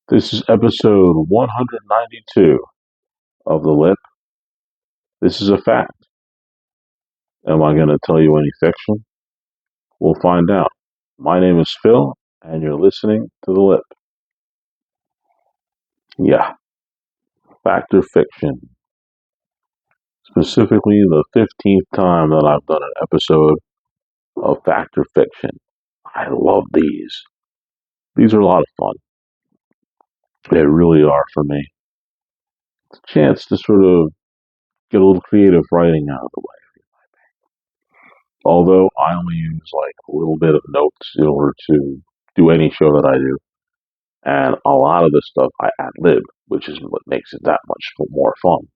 This is episode 192 of The Lip. This is a fact. Am I going to tell you any fiction? We'll find out. My name is Phil, and you're listening to The Lip. Yeah, fact or fiction. Specifically, the 15th time that I've done an episode of fact or fiction. I love these. These are a lot of fun. They really are for me. It's a chance to sort of get a little creative writing out of the way. Although I only use like a little bit of notes in order to do any show that I do. And a lot of the stuff I ad lib, which is what makes it that much more fun.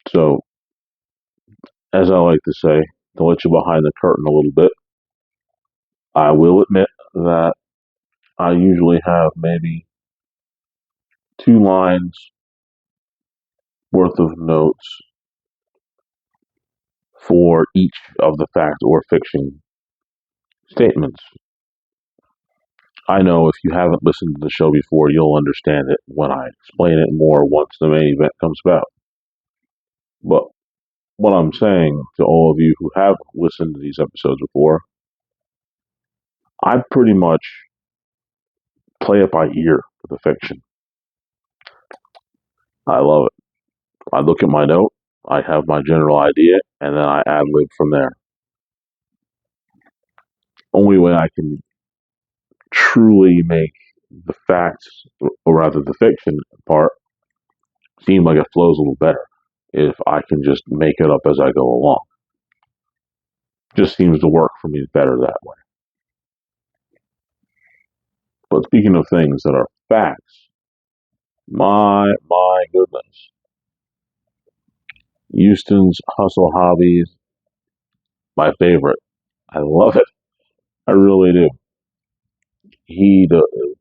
So, as I like to say, to let you behind the curtain a little bit, I will admit that I usually have maybe 2 lines worth of notes for each of the fact or fiction statements. I know if you haven't listened to the show before, you'll understand it when I explain it more once the main event comes about. But what I'm saying to all of you who have listened to these episodes before, I pretty much play it by ear for the fiction. I love it. I look at my note, I have my general idea, and then I ad lib from there. Only way I can truly make the facts, or rather the fiction part, seem like it flows a little better if I can just make it up as I go along. Just seems to work for me better that way. But speaking of things that are facts, my goodness, Houston's hustle hobbies, my favorite. I love it. I really do.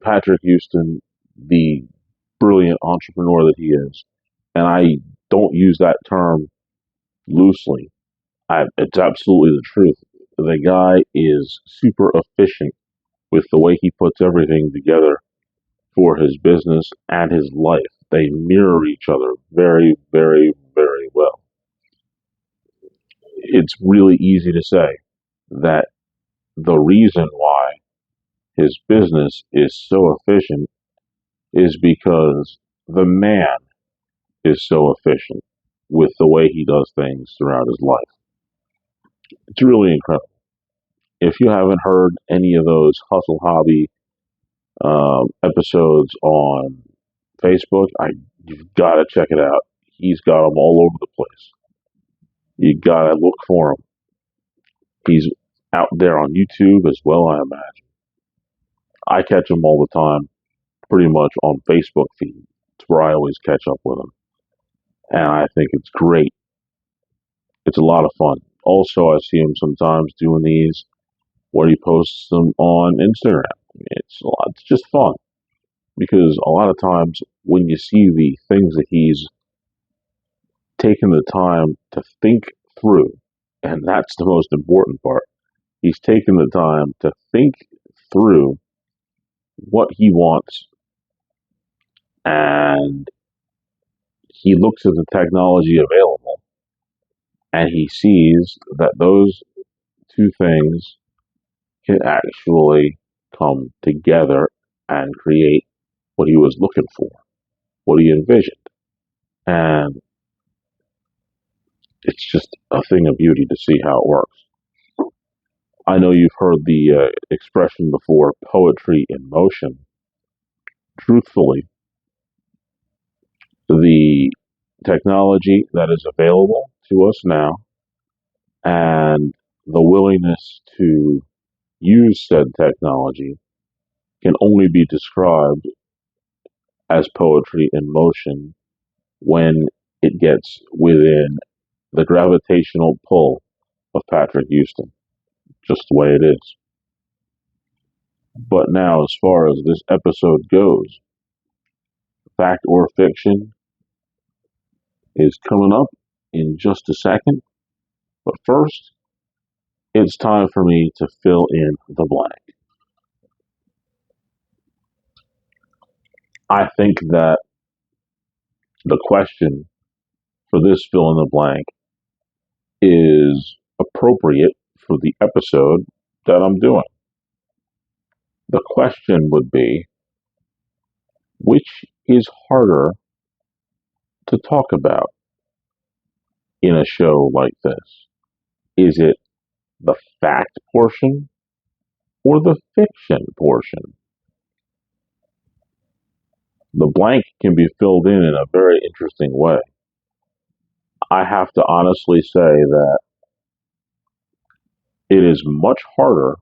Patrick Houston, the brilliant entrepreneur that he is, and I don't use that term loosely. It's absolutely the truth. The guy is super efficient with the way he puts everything together for his business and his life. They mirror each other very, very, very well. It's really easy to say that the reason why his business is so efficient is because the man is so efficient with the way he does things throughout his life. It's really incredible. If you haven't heard any of those hustle hobby episodes on Facebook, you've got to check it out. He's got them all over the place. You got to look for him. He's out there on YouTube as well, I imagine. I catch him all the time, pretty much on Facebook feed. It's where I always catch up with him. And I think it's great. It's a lot of fun. Also, I see him sometimes doing these where he posts them on Instagram. It's just fun because a lot of times when you see the things that he's taken the time to think through, and that's the most important part, he's taken the time to think through what he wants, and he looks at the technology available and he sees that those two things can actually come together and create what he was looking for, what he envisioned. And it's just a thing of beauty to see how it works. I know you've heard the expression before, poetry in motion. Truthfully, the technology that is available to us now and the willingness to use said technology can only be described as poetry in motion when it gets within the gravitational pull of Patrick Houston. Just the way it is. But now, as far as this episode goes, fact or fiction is coming up in just a second. But first, it's time for me to fill in the blank. I think that the question for this fill in the blank is appropriate for the episode that I'm doing. The question would be, which is harder to talk about in a show like this? Is it the fact portion or the fiction portion? The blank can be filled in a very interesting way. I have to honestly say that it is much harder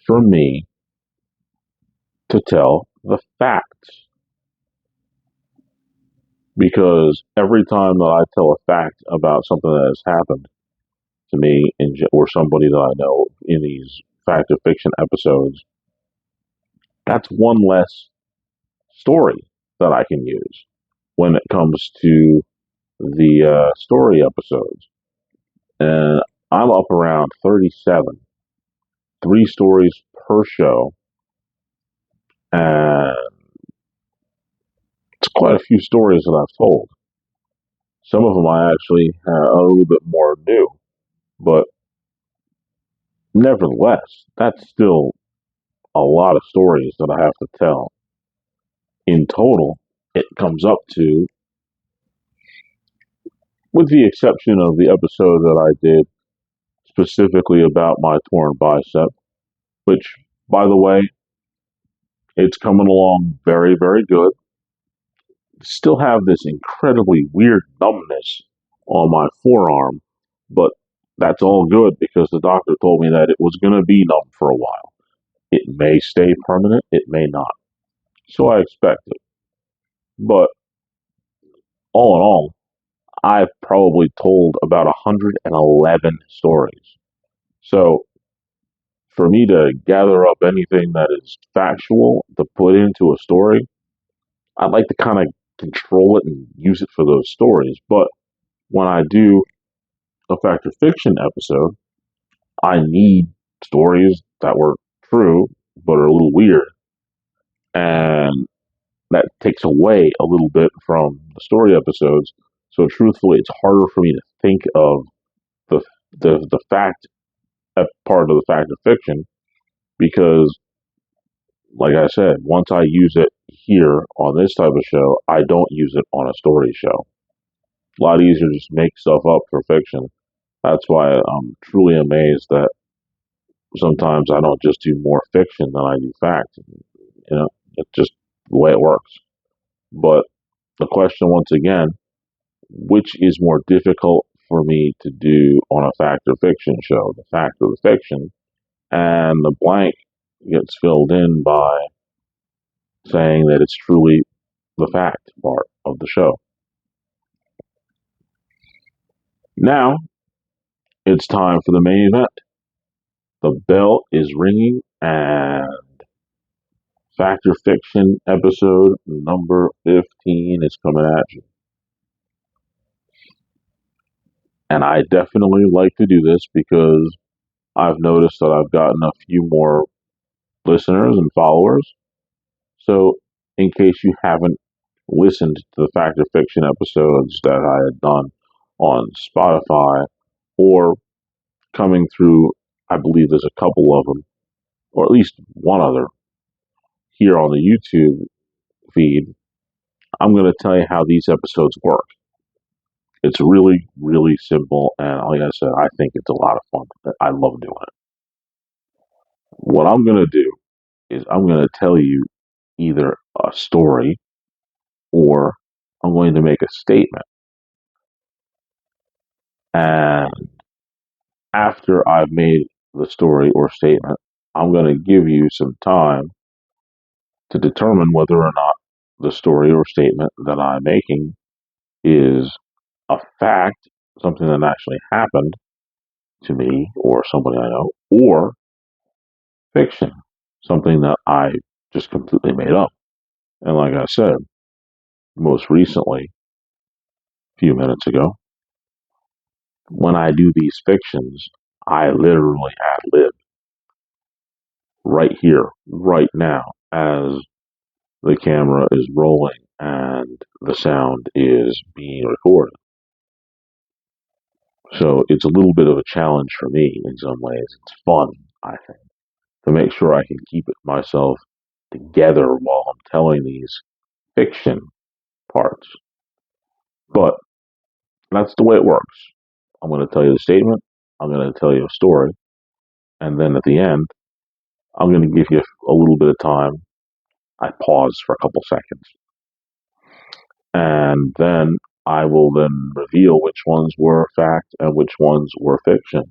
for me to tell the facts because every time that I tell a fact about something that has happened to me or somebody that I know in these fact or fiction episodes, that's one less story that I can use when it comes to the story episodes. And I'm up around 37, three stories per show, and it's quite a few stories that I've told. Some of them I actually a little bit more new, but nevertheless, that's still a lot of stories that I have to tell. In total, it comes up to, with the exception of the episode that I did specifically about my torn bicep, which, by the way, it's coming along very, very good. Still have this incredibly weird numbness on my forearm, but that's all good because the doctor told me that it was going to be numb for a while. It may stay permanent, it may not. So I expect it. But all in all, I've probably told about 111 stories. So for me to gather up anything that is factual to put into a story, I'd like to kind of control it and use it for those stories. But when I do a fact or fiction episode, I need stories that were true but are a little weird. And that takes away a little bit from the story episodes. So truthfully, it's harder for me to think of the the fact part of the fact of fiction because, like I said, once I use it here on this type of show, I don't use it on a story show. A lot easier to just make stuff up for fiction. That's why I'm truly amazed that sometimes I don't just do more fiction than I do fact. You know, it's just the way it works. But the question once again, which is more difficult for me to do on a fact or fiction show, the fact or the fiction, and the blank gets filled in by saying that it's truly the fact part of the show. Now it's time for the main event. The bell is ringing and Fact or Fiction episode number 15 is coming at you. And I definitely like to do this because I've noticed that I've gotten a few more listeners and followers. So, in case you haven't listened to the Fact or Fiction episodes that I had done on Spotify or coming through, I believe there's a couple of them, or at least one other here on the YouTube feed, I'm going to tell you how these episodes work. It's really, really simple, and like I said, I think it's a lot of fun. I love doing it. What I'm going to do is I'm going to tell you either a story or I'm going to make a statement. And after I've made the story or statement, I'm going to give you some time to determine whether or not the story or statement that I'm making is a fact, something that actually happened to me or somebody I know, or fiction, something that I just completely made up. And like I said, most recently, a few minutes ago, when I do these fictions, I literally ad lib right here, right now, as the camera is rolling and the sound is being recorded. So it's a little bit of a challenge for me in some ways. It's fun, I think, to make sure I can keep it myself together while I'm telling these fiction parts. But that's the way it works. I'm going to tell you the statement, I'm going to tell you a story, and then at the end, I'm going to give you a little bit of time. I pause for a couple seconds, and then I will then reveal which ones were fact and which ones were fiction.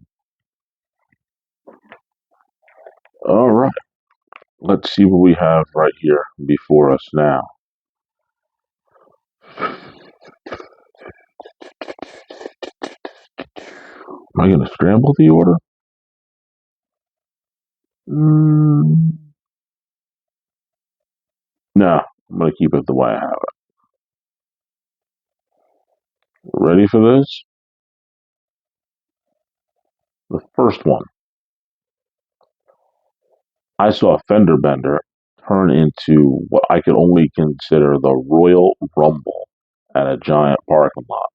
All right, let's see what we have right here before us now. Am I going to scramble the order? No, I'm going to keep it the way I have it. Ready for this? The first one. I saw a fender bender turn into what I could only consider the Royal Rumble at a giant parking lot.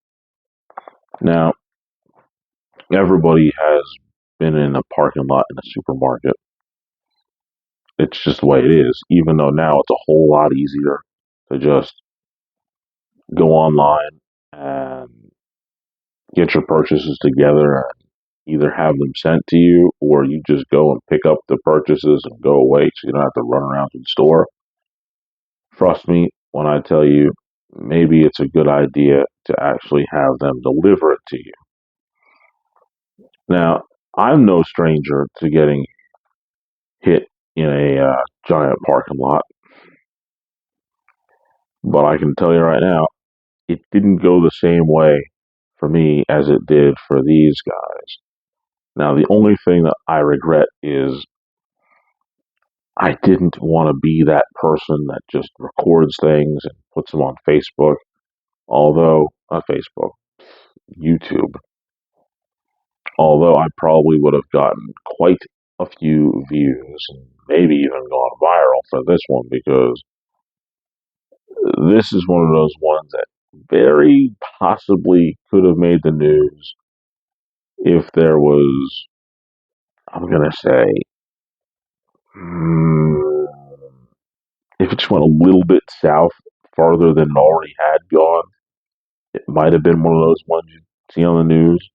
Now, everybody has been in a parking lot in a supermarket. It's just the way it is, even though now it's a whole lot easier to just go online and get your purchases together and either have them sent to you or you just go and pick up the purchases and go away so you don't have to run around to the store. Trust me when I tell you, maybe it's a good idea to actually have them deliver it to you. Now, I'm no stranger to getting hit in a giant parking lot, but I can tell you right now, it didn't go the same way for me as it did for these guys. Now, the only thing that I regret is I didn't want to be that person that just records things and puts them on Facebook, although, Facebook, YouTube, although I probably would have gotten quite a few views and maybe even gone viral for this one because this is one of those ones that very possibly could have made the news if there was, I'm going to say, mm, if it just went a little bit south farther than it already had gone, it might have been one of those ones you see on the news.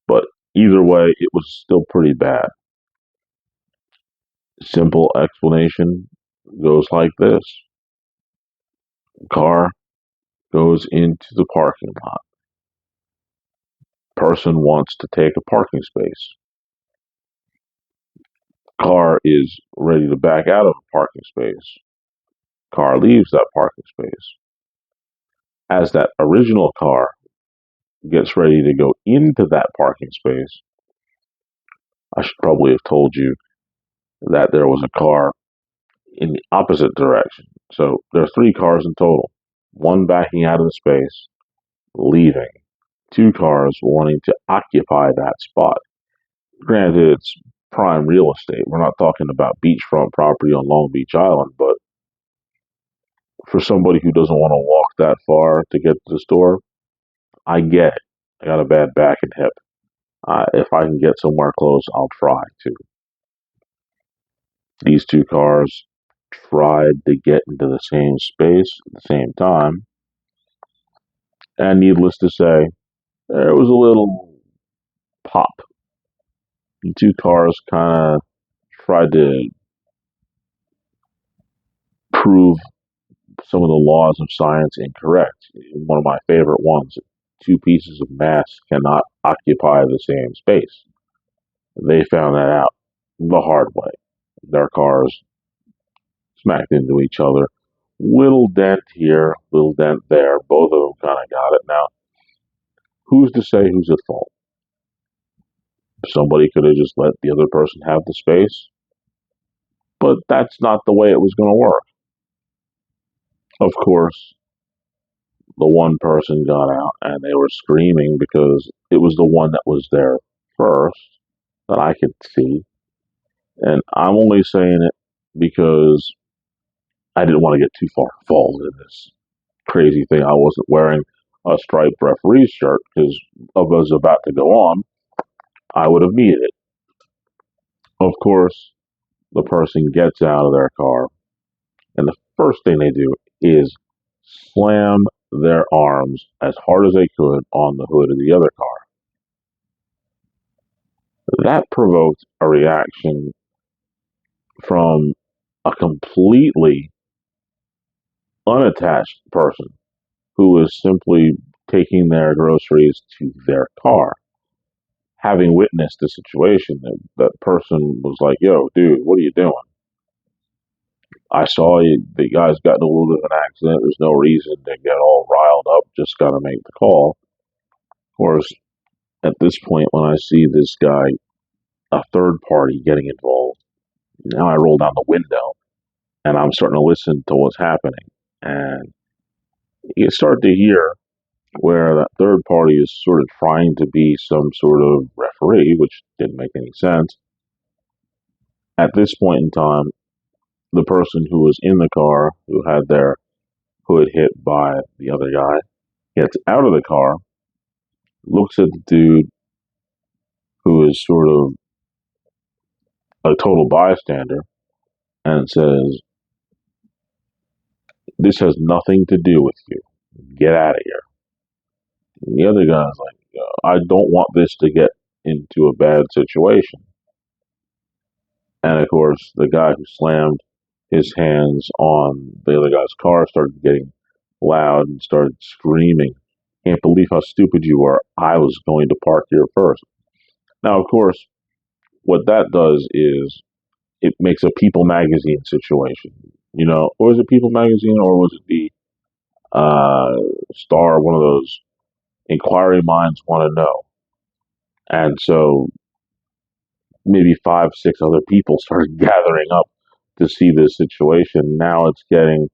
But either way, it was still pretty bad. Simple explanation goes like this. Car goes into the parking lot. Person wants to take a parking space. Car is ready to back out of a parking space. Car leaves that parking space. As that original car gets ready to go into that parking space, I should probably have told you that there was a car in the opposite direction. So there's three cars in total. One backing out of the space, leaving. Two cars wanting to occupy that spot. Granted, it's prime real estate. We're not talking about beachfront property on Long Beach Island, but for somebody who doesn't want to walk that far to get to the store, I get it. I got a bad back and hip. If I can get somewhere close, I'll try to. These two cars tried to get into the same space at the same time, and needless to say, there was a little pop. The two cars kind of tried to prove some of the laws of science incorrect. One of my favorite ones, two pieces of mass cannot occupy the same space. They found that out the hard way. Their cars smacked into each other. Little dent here, little dent there. Both of them kind of got it. Now, who's to say who's at fault? Somebody could have just let the other person have the space, but that's not the way it was going to work. Of course, the one person got out and they were screaming because it was the one that was there first that I could see. And I'm only saying it because I didn't want to get too far involved in this crazy thing. I wasn't wearing a striped referee shirt because if I was about to go on, I would have needed it. Of course, the person gets out of their car, and the first thing they do is slam their arms as hard as they could on the hood of the other car. That provoked a reaction from a completely unattached person who was simply taking their groceries to their car. Having witnessed the situation, that person was like, "Yo, dude, what are you doing? I saw you, the guy's got in a little bit of an accident. There's no reason to get all riled up. Just got to make the call." Of course, at this point, when I see this guy, a third party, getting involved, now I roll down the window and I'm starting to listen to what's happening. And you start to hear where that third party is sort of trying to be some sort of referee, which didn't make any sense. At this point in time, the person who was in the car, who had their hood hit by the other guy, gets out of the car, looks at the dude who is sort of a total bystander, and says, "This has nothing to do with you. Get out of here." And the other guy's like, "I don't want this to get into a bad situation." And of course, the guy who slammed his hands on the other guy's car started getting loud and started screaming, "Can't believe how stupid you are. I was going to park here first." Now, of course, what that does is it makes a People magazine situation. Or was it People magazine or was it the uh, Star, one of those inquiry minds want to know? And so maybe five, six other people started gathering up to see this situation. Now it's getting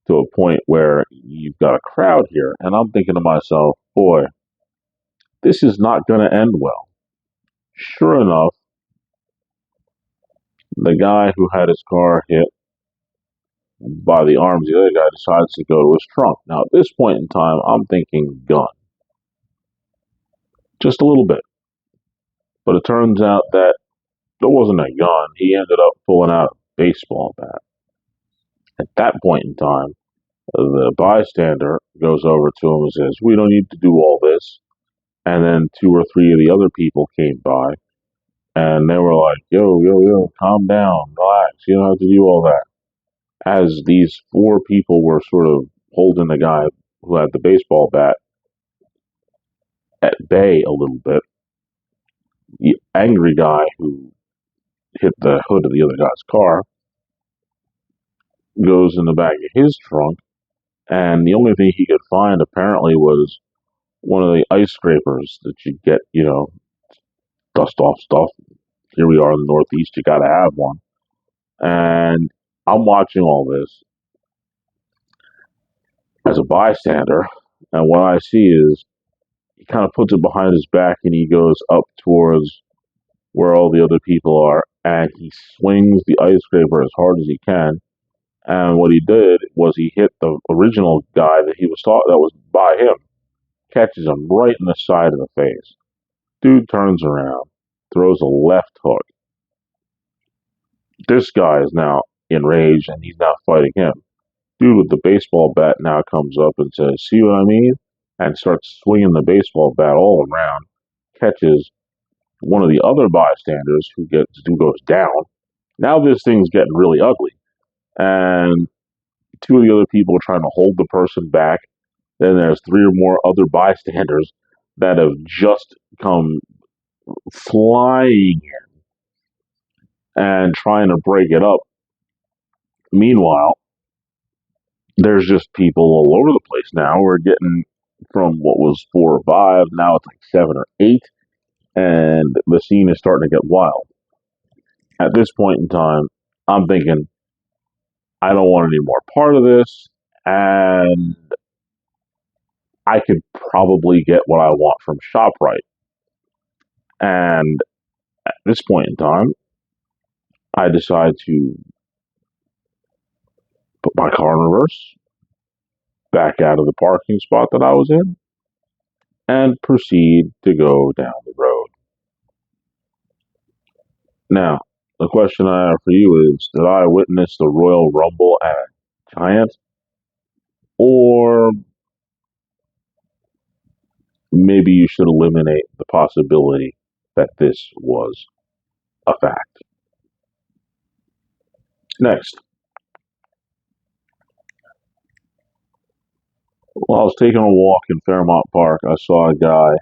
to a point where you've got a crowd here. And I'm thinking to myself, boy, this is not going to end well. Sure enough, the guy who had his car hit by the arms, the other guy decides to go to his trunk. Now, at this point in time, I'm thinking gun. Just a little bit. But it turns out that it wasn't a gun. He ended up pulling out a baseball bat. At that point in time, the bystander goes over to him and says, "We don't need to do all this." And then two or three of the other people came by and they were like, "Yo, yo, yo, calm down, relax. You don't have to do all that." As these four people were sort of holding the guy who had the baseball bat at bay a little bit, the angry guy who hit the hood of the other guy's car goes in the back of his trunk, and the only thing he could find apparently was one of the ice scrapers that you get, dust off stuff. Here we are in the Northeast, you gotta have one. And I'm watching all this as a bystander, and what I see is he kind of puts it behind his back and he goes up towards where all the other people are, and he swings the ice scraper as hard as he can. And what he did was he hit the original guy that was by him, catches him right in the side of the face. Dude turns around, throws a left hook. This guy is now enraged and he's now fighting him. Dude with the baseball bat now comes up and says, "See what I mean?" And starts swinging the baseball bat all around, catches one of the other bystanders who goes down. Now this thing's getting really ugly. And two of the other people are trying to hold the person back. Then there's three or more other bystanders that have just come flying and trying to break it up. Meanwhile, there's just people all over the place now. We're getting from what was four or five, now it's like seven or eight, and the scene is starting to get wild. At this point in time, I'm thinking, I don't want any more part of this, and I could probably get what I want from ShopRite. And at this point in time, I decide to put my car in reverse, back out of the parking spot that I was in, and proceed to go down the road. Now, the question I have for you is, did I witness the Royal Rumble at Giant? Or maybe you should eliminate the possibility that this was a fact. Next, while I was taking a walk in Fairmount Park, I saw a guy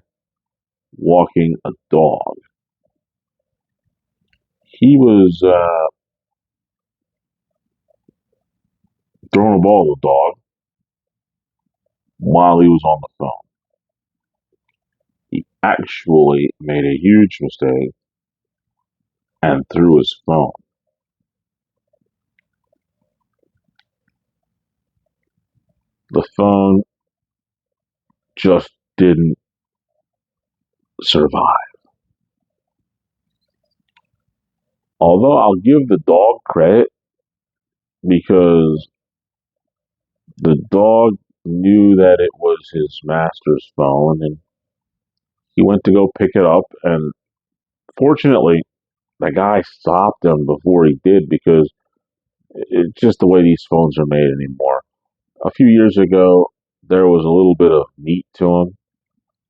walking a dog. He was throwing a ball to the dog while he was on the phone. He actually made a huge mistake and threw his phone. The phone just didn't survive. Although I'll give the dog credit because the dog knew that it was his master's phone and he went to go pick it up. And fortunately, the guy stopped him before he did because it's just the way these phones are made anymore. A few years ago, there was a little bit of meat to them,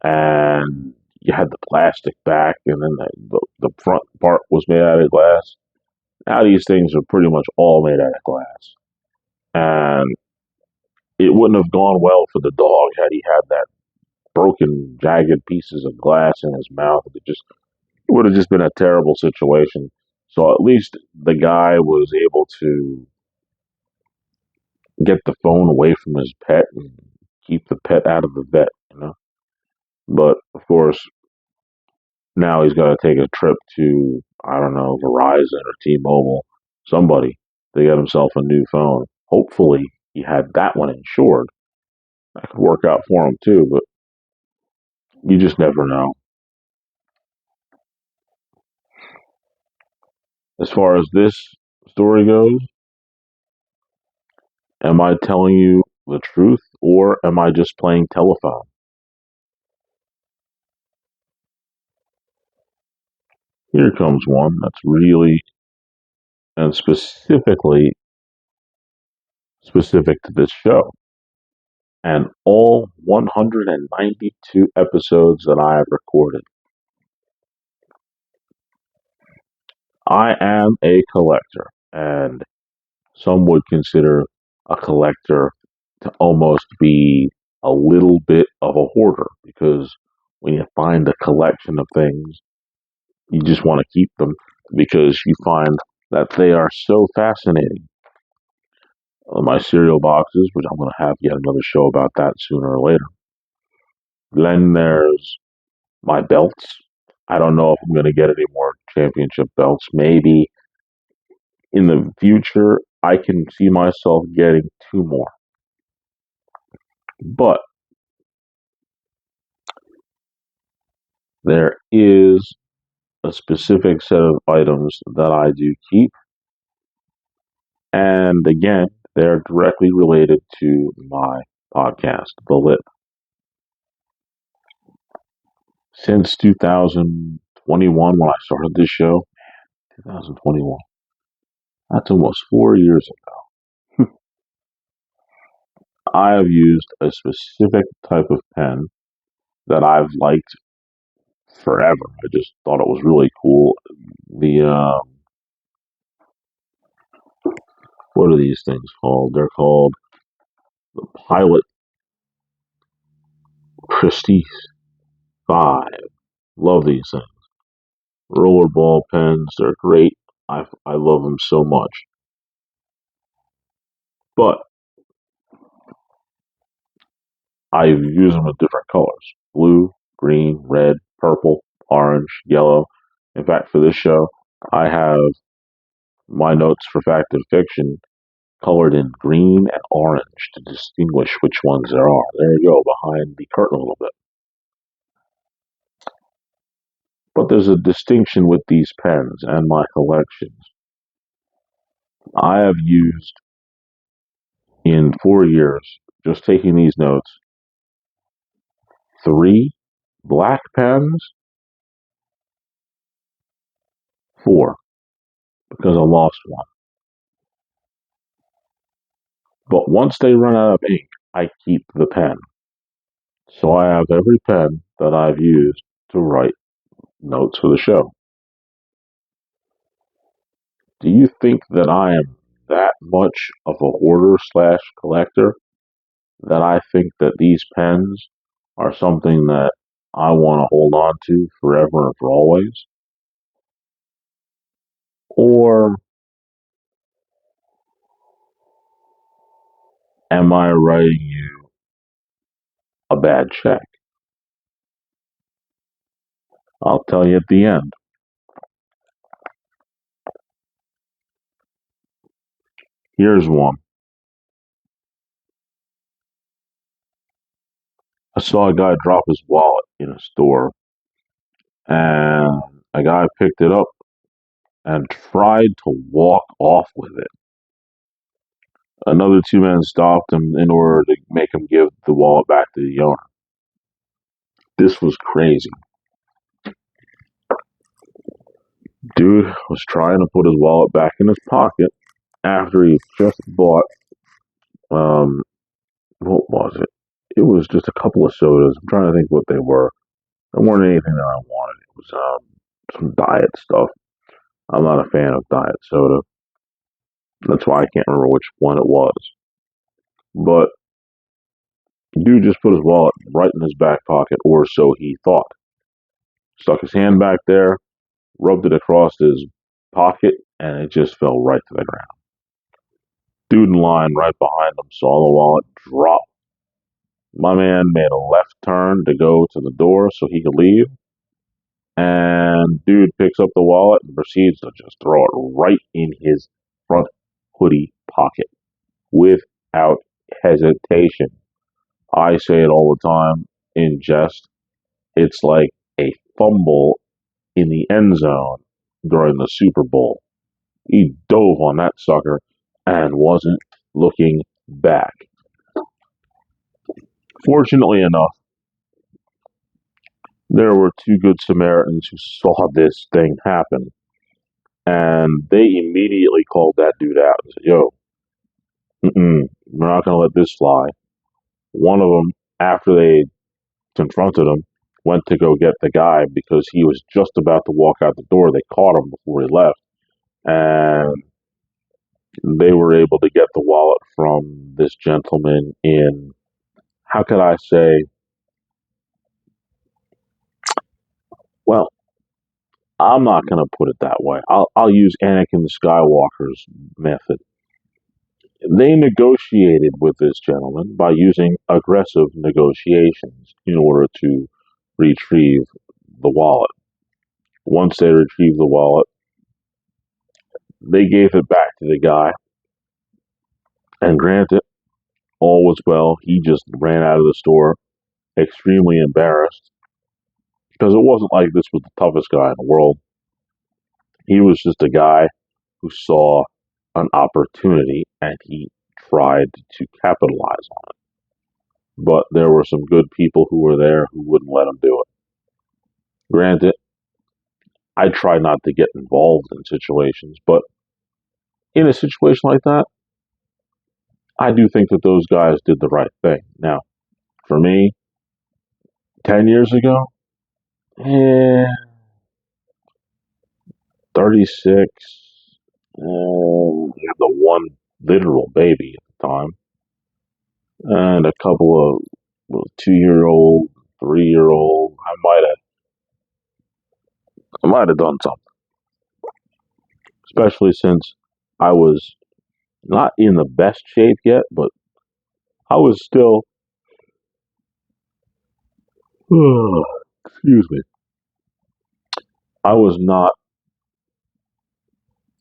and you had the plastic back, and then the front part was made out of glass. Now these things are pretty much all made out of glass, and it wouldn't have gone well for the dog had he had that broken, jagged pieces of glass in his mouth. It would have just been a terrible situation. So at least the guy was able to get the phone away from his pet and keep the pet out of the vet. But of course, now he's got to take a trip to, I don't know, Verizon or T-Mobile, somebody, to get himself a new phone. Hopefully, he had that one insured. That could work out for him too, but you just never know. As far as this story goes, am I telling you the truth or am I just playing telephone? Here comes one that's really and specifically specific to this show and all 192 episodes that I have recorded. I am a collector, and some would consider a collector to almost be a little bit of a hoarder because when you find a collection of things, you just want to keep them because you find that they are so fascinating. My cereal boxes, which I'm going to have yet another show about that sooner or later. Then there's my belts. I don't know if I'm going to get any more championship belts. Maybe in the future, I can see myself getting two more. But there is a specific set of items that I do keep. And again, they're directly related to my podcast, The Lip. Since 2021, when I started this show, 2021, that's almost 4 years ago, I have used a specific type of pen that I've liked forever. I just thought it was really cool. The what are these things called? They're called the Pilot Prestige 5. Love these things. Rollerball pens, they're great. I love them so much. But I use them in different colors: blue, green, red, purple, orange, yellow. In fact, for this show, I have my notes for fact and fiction colored in green and orange to distinguish which ones there are. There you go, behind the curtain a little bit. But there's a distinction with these pens and my collections. I have used in 4 years, just taking these notes, 3 black pens, 4, because I lost one. But once they run out of ink, I keep the pen. So I have every pen that I've used to write notes for the show. Do you think that I am that much of a hoarder slash collector that I think that these pens are something that I want to hold on to forever and for always? Or am I writing you a bad check? I'll tell you at the end. Here's one. I saw a guy drop his wallet in a store, and a guy picked it up and tried to walk off with it. Another 2 men stopped him in order to make him give the wallet back to the owner. This was crazy. Dude was trying to put his wallet back in his pocket after he just bought, um, what was it? It was just a couple of sodas. I'm trying to think what they were. They weren't anything that I wanted. It was some diet stuff. I'm not a fan of diet soda. That's why I can't remember which one it was. But dude just put his wallet right in his back pocket, or so he thought. Stuck his hand back there, rubbed it across his pocket, and it just fell right to the ground. Dude in line right behind him saw the wallet drop. My man made a left turn to go to the door so he could leave, and dude picks up the wallet and proceeds to just throw it right in his front hoodie pocket without hesitation. I say it all the time in jest. It's like a fumble in the end zone during the Super Bowl. He dove on that sucker and wasn't looking back. Fortunately enough, there were 2 good Samaritans who saw this thing happen, and they immediately called that dude out and said, "Yo, we're not going to let this fly." One of them, after they confronted him, went to go get the guy because he was just about to walk out the door. They caught him before he left, and they were able to get the wallet from this gentleman in, how could I say, well, I'm not going to put it that way. I'll use Anakin Skywalker's method. They negotiated with this gentleman by using aggressive negotiations in order to retrieve the wallet. Once they retrieved the wallet, they gave it back to the guy, and granted, all was well. He just ran out of the store extremely embarrassed because it wasn't like this was the toughest guy in the world. He was just a guy who saw an opportunity and he tried to capitalize on it. But there were some good people who were there who wouldn't let him do it. Granted, I try not to get involved in situations, but in a situation like that, I do think that those guys did the right thing. Now, for me, 10 years ago, eh, 36, had the one literal baby at the time, and a couple of 2-year-old, 3-year-old. I might have done something, especially since I was not in the best shape yet, but I was still, excuse me, I was not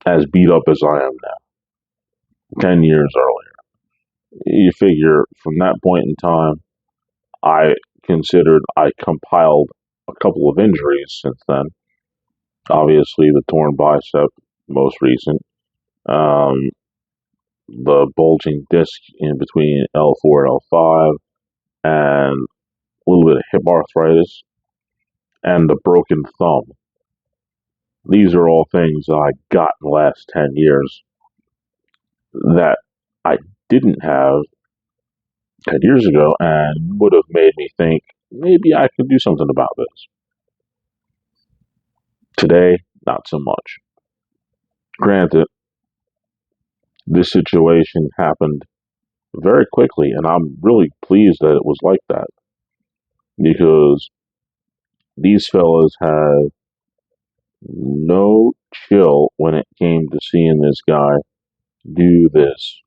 as beat up as I am now, 10 years earlier. You figure from that point in time, I compiled a couple of injuries since then. Obviously, the torn bicep, most recent. Um, the bulging disc in between L4 and L5, and a little bit of hip arthritis, and the broken thumb. These are all things I got in the last 10 years that I didn't have 10 years ago and would have made me think maybe I could do something about this. Today, not so much. Granted, this situation happened very quickly, and I'm really pleased that it was like that because these fellas had no chill when it came to seeing this guy do this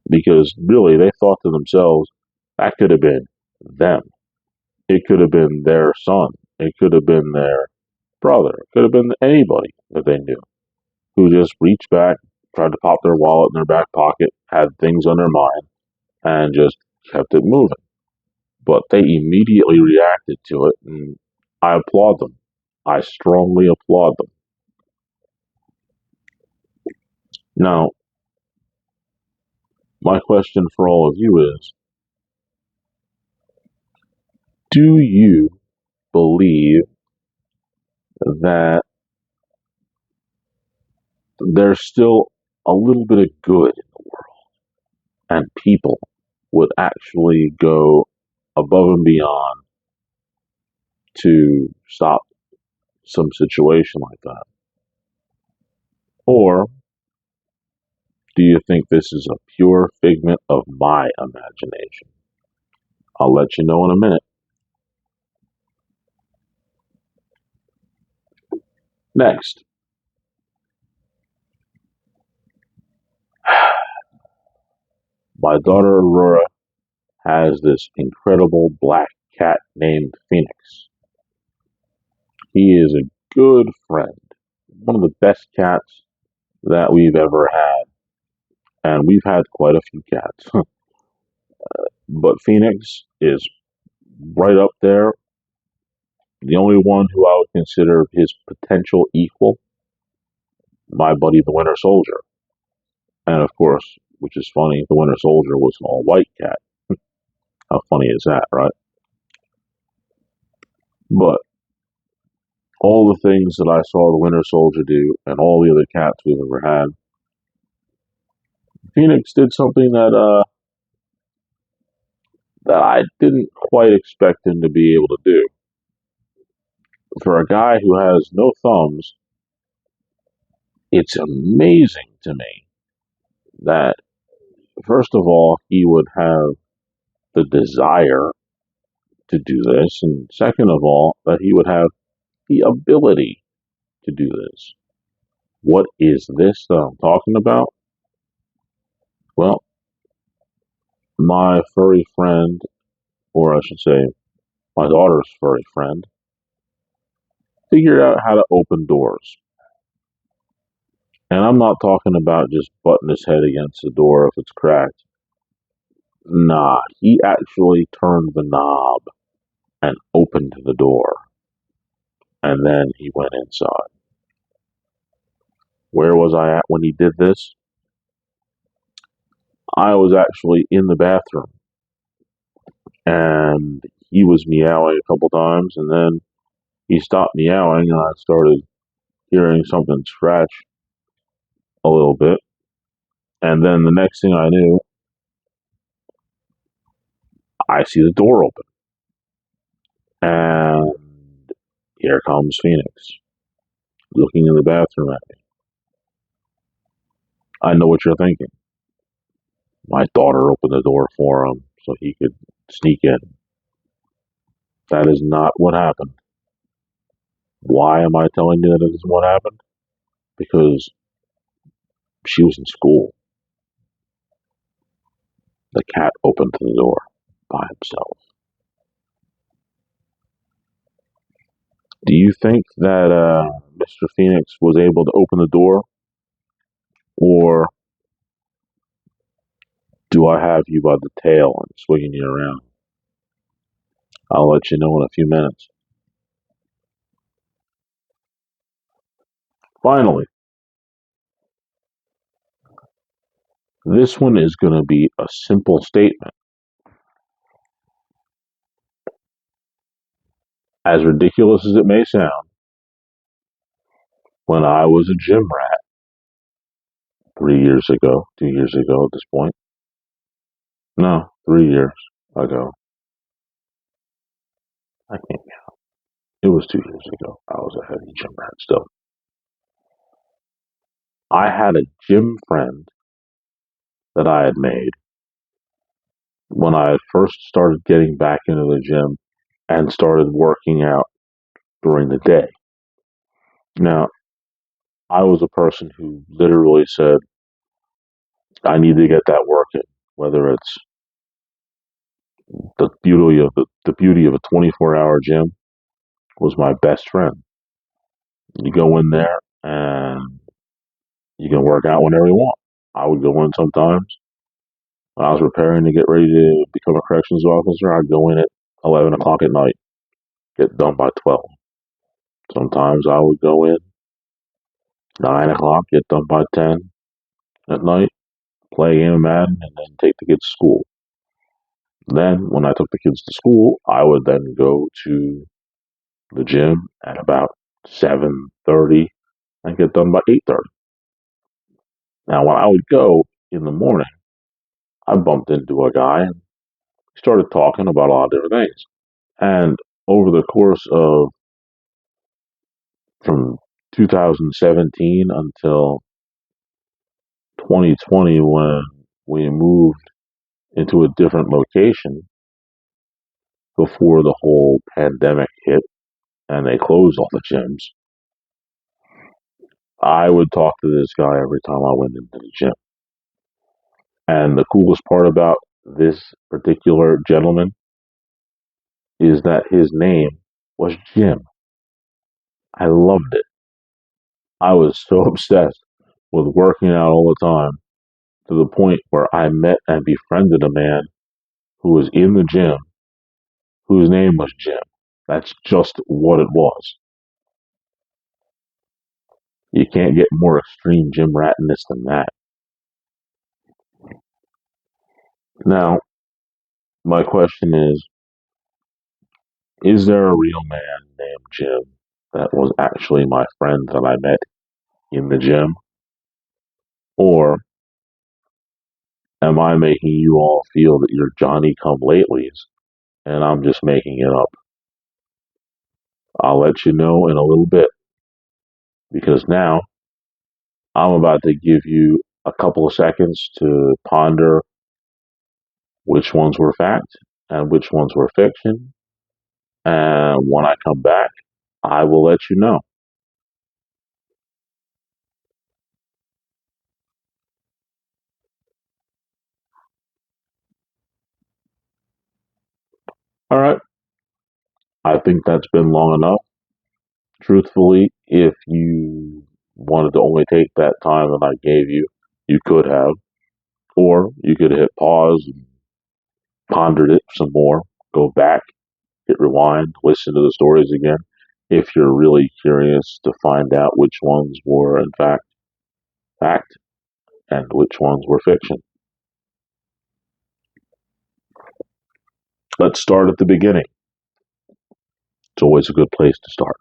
because really they thought to themselves, that could have been them. It could have been their son. It could have been their brother. It could have been anybody that they knew who just reached back, tried to pop their wallet in their back pocket, had things on their mind, and just kept it moving. But they immediately reacted to it, and I applaud them. I strongly applaud them. Now, my question for all of you is, do you believe that there's still a little bit of good in the world and people would actually go above and beyond to stop some situation like that? Or do you think this is a pure figment of my imagination? I'll let you know in a minute. Next, my daughter Aurora has this incredible black cat named Phoenix. He is a good friend, one of the best cats that we've ever had, and we've had quite a few cats. But Phoenix is right up there. The only one who I would consider his potential equal, my buddy the Winter Soldier. And of course, which is funny, the Winter Soldier was an all white cat. How funny is that, right? But all the things that I saw the Winter Soldier do and all the other cats we've ever had, Phoenix did something that I didn't quite expect him to be able to do. For a guy who has no thumbs, it's amazing to me that first of all he would have the desire to do this, and second of all that he would have the ability to do this. What is this that I'm talking about? Well, my furry friend, or I should say, my daughter's furry friend, figured out how to open doors. And I'm not talking about just butting his head against the door if it's cracked. Nah, he actually turned the knob and opened the door. And then he went inside. Where was I at when he did this? I was actually in the bathroom. And he was meowing a couple times. And then he stopped meowing and I started hearing something scratch a little bit. And then the next thing I knew, I see the door open. And here comes Phoenix, looking in the bathroom at me. I know what you're thinking. My daughter opened the door for him so he could sneak in. That is not what happened. Why am I telling you that it isn't what happened? Because she was in school. The cat opened the door by himself. Do you think that Mr. Phoenix was able to open the door? Or do I have you by the tail and swinging you around? I'll let you know in a few minutes. Finally, This one is going to be a simple statement. As ridiculous as it may sound, when I was a gym rat 3 years ago, 2 years ago at this point, no, 3 years ago, I can't count. It was 2 years ago. I was a heavy gym rat still. I had a gym friend that I had made when I had first started getting back into the gym and started working out during the day. Now, I was a person who literally said, I need to get that work in, whether it's the beauty of a 24-hour gym was my best friend. You go in there and you can work out whenever you want. I would go in sometimes when I was preparing to get ready to become a corrections officer. I'd go in at 11 o'clock at night, get done by 12. Sometimes I would go in 9 o'clock, get done by 10 at night, play a game of Madden, and then take the kids to school. Then, when I took the kids to school, I would then go to the gym at about 7:30 and get done by 8:30. Now, when I would go in the morning, I bumped into a guy and started talking about a lot of different things. And over the course of from 2017 until 2020, when we moved into a different location before the whole pandemic hit and they closed all the gyms, I would talk to this guy every time I went into the gym. And the coolest part about this particular gentleman is that his name was Jim. I loved it. I was so obsessed with working out all the time to the point where I met and befriended a man who was in the gym whose name was Jim. That's just what it was. You can't get more extreme gym ratness than that. Now, my question is there a real man named Jim that was actually my friend that I met in the gym? Or am I making you all feel that you're Johnny come latelys and I'm just making it up? I'll let you know in a little bit because now I'm about to give you a couple of seconds to ponder which ones were fact and which ones were fiction. And when I come back, I will let you know. All right. I think that's been long enough. Truthfully, if you wanted to only take that time that I gave you, you could have. Or you could hit pause and pondered it some more, go back, hit rewind, listen to the stories again. If you're really curious to find out which ones were in fact and which ones were fiction. Let's start at the beginning. It's always a good place to start.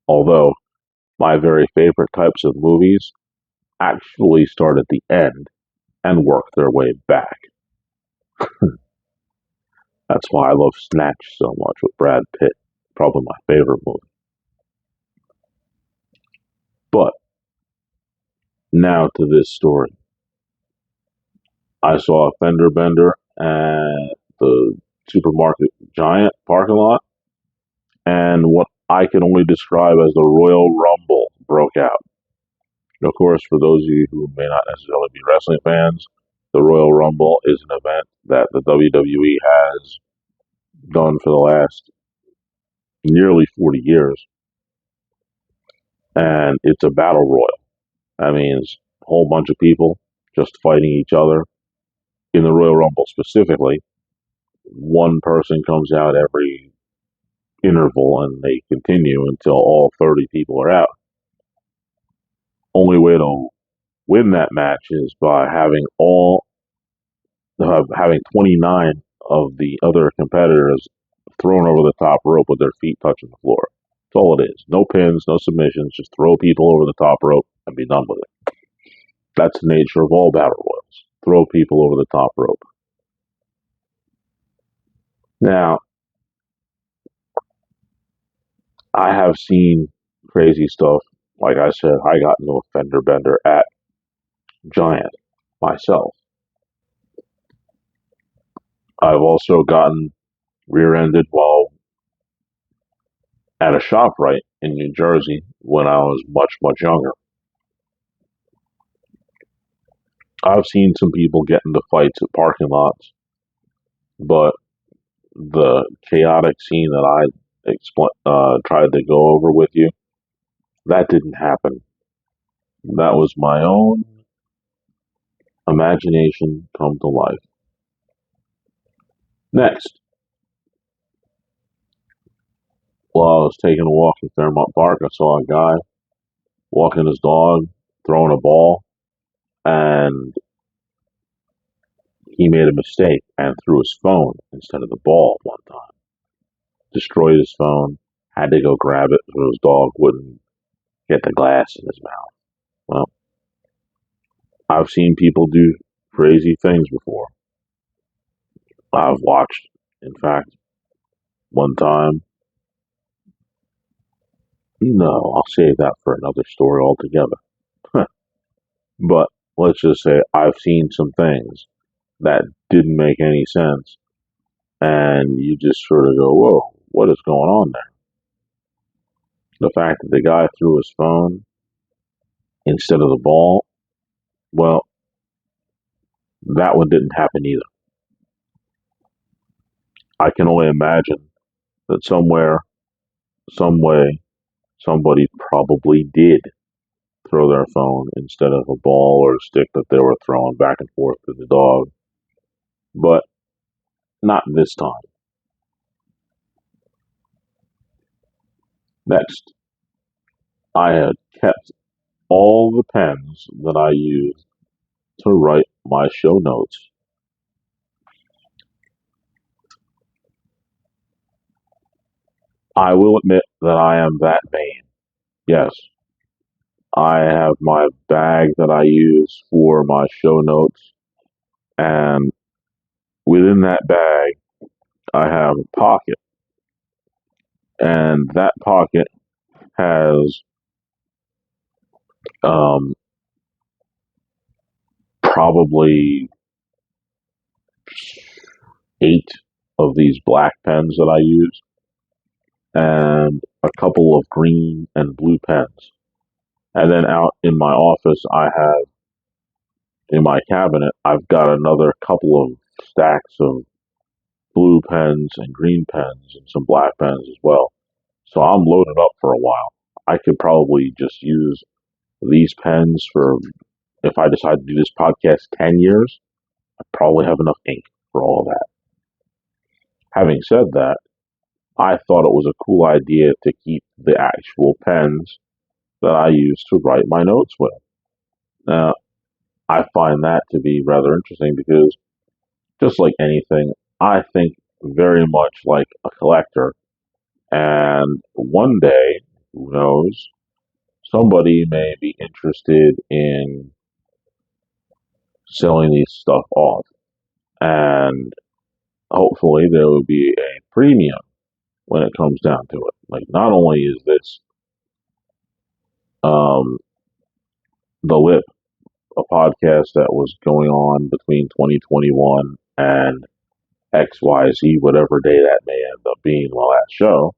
Although my very favorite types of movies actually start at the end and work their way back. That's why I love Snatch so much with Brad Pitt. Probably my favorite movie. But now to this story. I saw a fender bender at the supermarket giant parking lot, and what I can only describe as the Royal Rumble broke out. Of course, for those of you who may not necessarily be wrestling fans, the Royal Rumble is an event that the WWE has done for the last nearly 40 years, and it's a battle royal. That means a whole bunch of people just fighting each other. In the Royal Rumble specifically, one person comes out every interval and they continue until all 30 people are out. Only way to win that match is by having all having 29 of the other competitors thrown over the top rope with their feet touching the floor. That's all it is. No pins, no submissions. Just throw people over the top rope and be done with it. That's the nature of all battle royals. Throw people over the top rope. Now, I have seen crazy stuff. Like I said, I got into a fender bender at Giant myself. I've also gotten rear-ended while at a ShopRite in New Jersey when I was much, much younger. I've seen some people get into fights at parking lots, but the chaotic scene that I tried to go over with you, that didn't happen. That was my own imagination come to life. Next, while I was taking a walk in Fairmount Park, I saw a guy walking his dog, throwing a ball, and he made a mistake and threw his phone instead of the ball one time. Destroyed his phone, had to go grab it so his dog wouldn't get the glass in his mouth. Well, I've seen people do crazy things before. I've watched, in fact, one time. No, I'll save that for another story altogether. But let's just say I've seen some things that didn't make any sense, and you just sort of go, whoa, what is going on there? The fact that the guy threw his phone instead of the ball, well, that one didn't happen either. I can only imagine that somewhere, some way, somebody probably did throw their phone instead of a ball or a stick that they were throwing back and forth to the dog. But not this time. Next, I had kept all the pens that I used to write my show notes. I will admit that I am that vain. Yes, I have my bag that I use for my show notes, and within that bag, I have a pocket, and that pocket has um, probably 8 of these black pens that I use, and a couple of green and blue pens. And then out in my office, I have in my cabinet, I've got another couple of stacks of blue pens and green pens and some black pens as well. So I'm loaded up for a while. I could probably just use these pens for, if I decide to do this podcast 10 years, I probably have enough ink for all of that. Having said that, I thought it was a cool idea to keep the actual pens that I use to write my notes with. Now, I find that to be rather interesting because, just like anything, I think very much like a collector. And one day, who knows, somebody may be interested in selling these stuff off. And hopefully, there will be a premium when it comes down to it. Like, not only is this um, The Lip, a podcast that was going on between 2021 and XYZ, whatever day that may end up being the last show.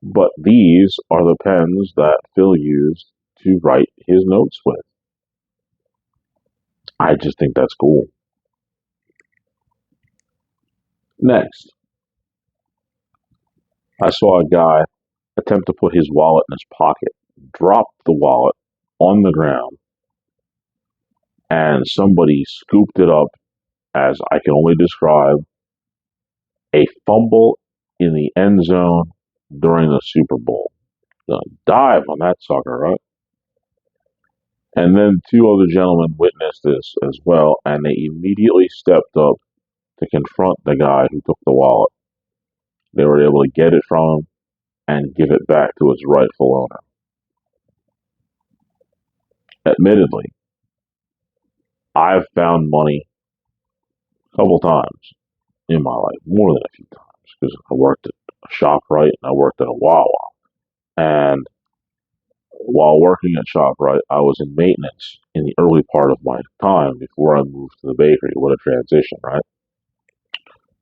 But these are the pens that Phil used to write his notes with. I just think that's cool. Next, I saw a guy attempt to put his wallet in his pocket, drop the wallet on the ground, and somebody scooped it up as I can only describe a fumble in the end zone during the Super Bowl. Gonna dive on that sucker, right? And then two other gentlemen witnessed this as well, and they immediately stepped up to confront the guy who took the wallet. They were able to get it from him and give it back to its rightful owner. Admittedly, I've found money a couple times in my life, more than a few times, because I worked at a ShopRite and I worked at a Wawa. And while working at ShopRite, I was in maintenance in the early part of my time before I moved to the bakery. What a transition, right?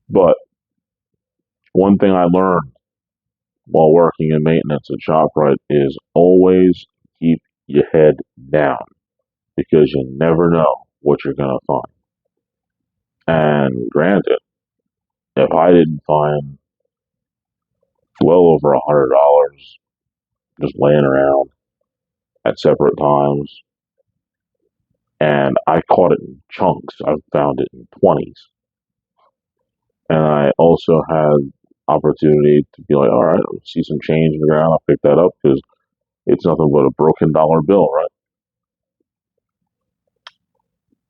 But one thing I learned while working in maintenance at ShopRite is always keep your head down because you never know what you're going to find. And granted, if I didn't find well over $100 just laying around at separate times, and I caught it in chunks, I found it in 20s. And I also had opportunity to be like, all right, I see some change in the ground, I'll pick that up because it's nothing but a broken dollar bill, right?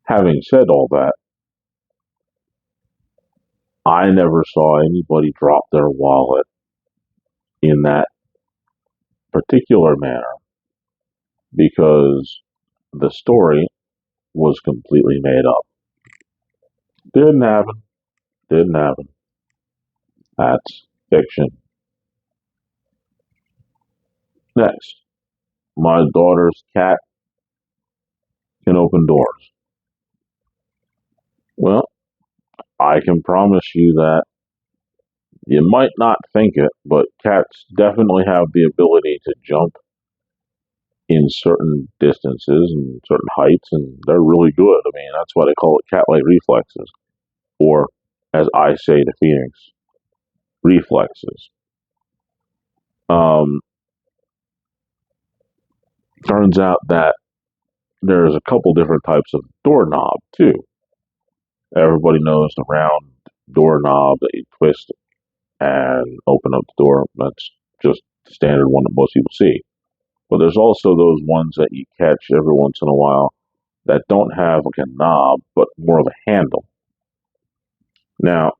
Having said all that, I never saw anybody drop their wallet in that particular manner because the story was completely made up. Didn't happen. Didn't happen. That's fiction. Next, my daughter's cat can open doors. Well, I can promise you that you might not think it, but cats definitely have the ability to jump in certain distances and certain heights, and they're really good. I mean, that's why they call it cat-like reflexes, or as I say to Phoenix, reflexes. Um, Turns out that there's a couple different types of doorknob too. Everybody knows the round doorknob that you twist and open up the door. That's just the standard one that most people see. But there's also those ones that you catch every once in a while that don't have like a knob, but more of a handle. Now,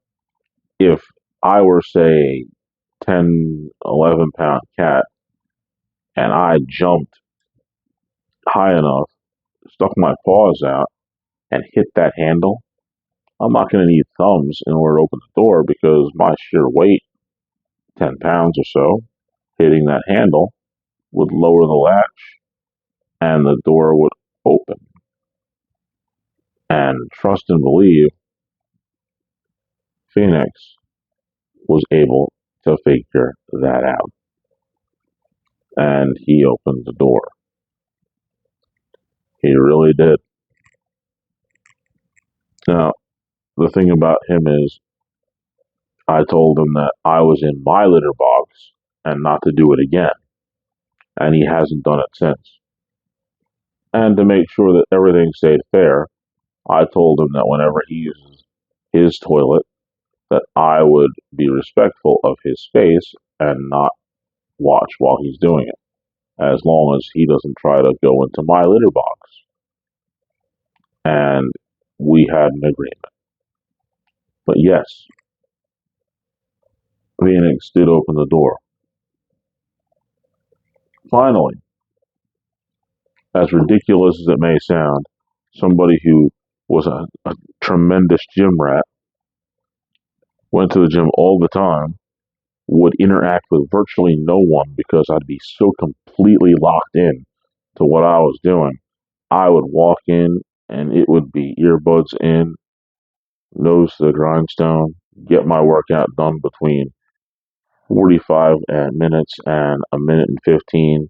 if I were, say, 10, 11 pound cat and I jumped high enough, stuck my paws out, and hit that handle, I'm not going to need thumbs in order to open the door because my sheer weight, 10 pounds or so, hitting that handle would lower the latch and the door would open. And trust and believe, Phoenix was able to figure that out. And he opened the door. He really did. Now, the thing about him is, I told him that I was in my litter box and not to do it again. And he hasn't done it since. And to make sure that everything stayed fair, I told him that whenever he uses his toilet, that I would be respectful of his space and not watch while he's doing it, as long as he doesn't try to go into my litter box. And we had an agreement. But yes, Phoenix did open the door. Finally, as ridiculous as it may sound, somebody who was a tremendous gym rat, went to the gym all the time, would interact with virtually no one because I'd be so completely locked in to what I was doing. I would walk in and it would be earbuds in, nose to the grindstone, get my workout done between 45 minutes and a minute and 15,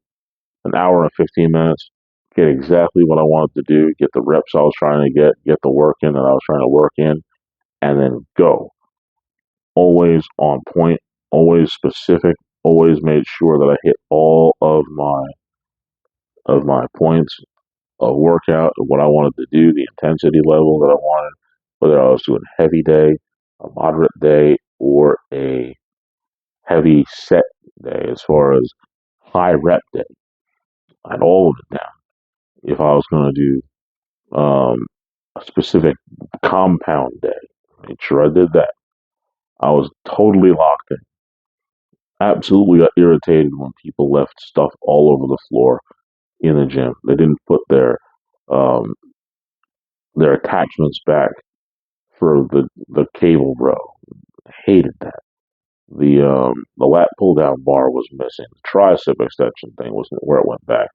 an hour and 15 minutes, get exactly what I wanted to do, get the reps I was trying to get the work in that I was trying to work in, and then go. Always on point, always specific, always made sure that I hit all of my points of workout, of what I wanted to do, the intensity level that I wanted, whether I was doing a heavy day, a moderate day, or a heavy set day as far as high rep day. I had all of it down. if I was going to do a specific compound day. Made sure I did that. I was totally locked in. Absolutely got irritated when people left stuff all over the floor in the gym. They didn't put um, their attachments back for the cable row. I hated that. The lat pull down bar was missing. The tricep extension thing wasn't where it went back.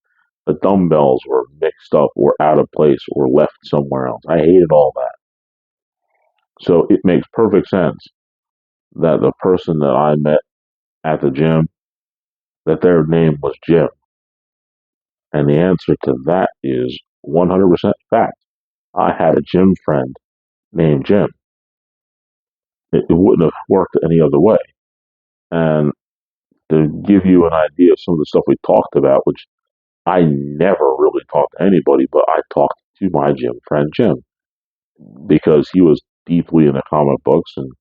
The dumbbells were mixed up or out of place or left somewhere else. I hated all that. So it makes perfect sense that the person that I met at the gym, that their name was Jim. And the answer to that is 100% fact. I had a gym friend named Jim. It wouldn't have worked any other way. And to give you an idea of some of the stuff we talked about, which I never really talked to anybody, but I talked to my gym friend Jim because he was deeply into comic books and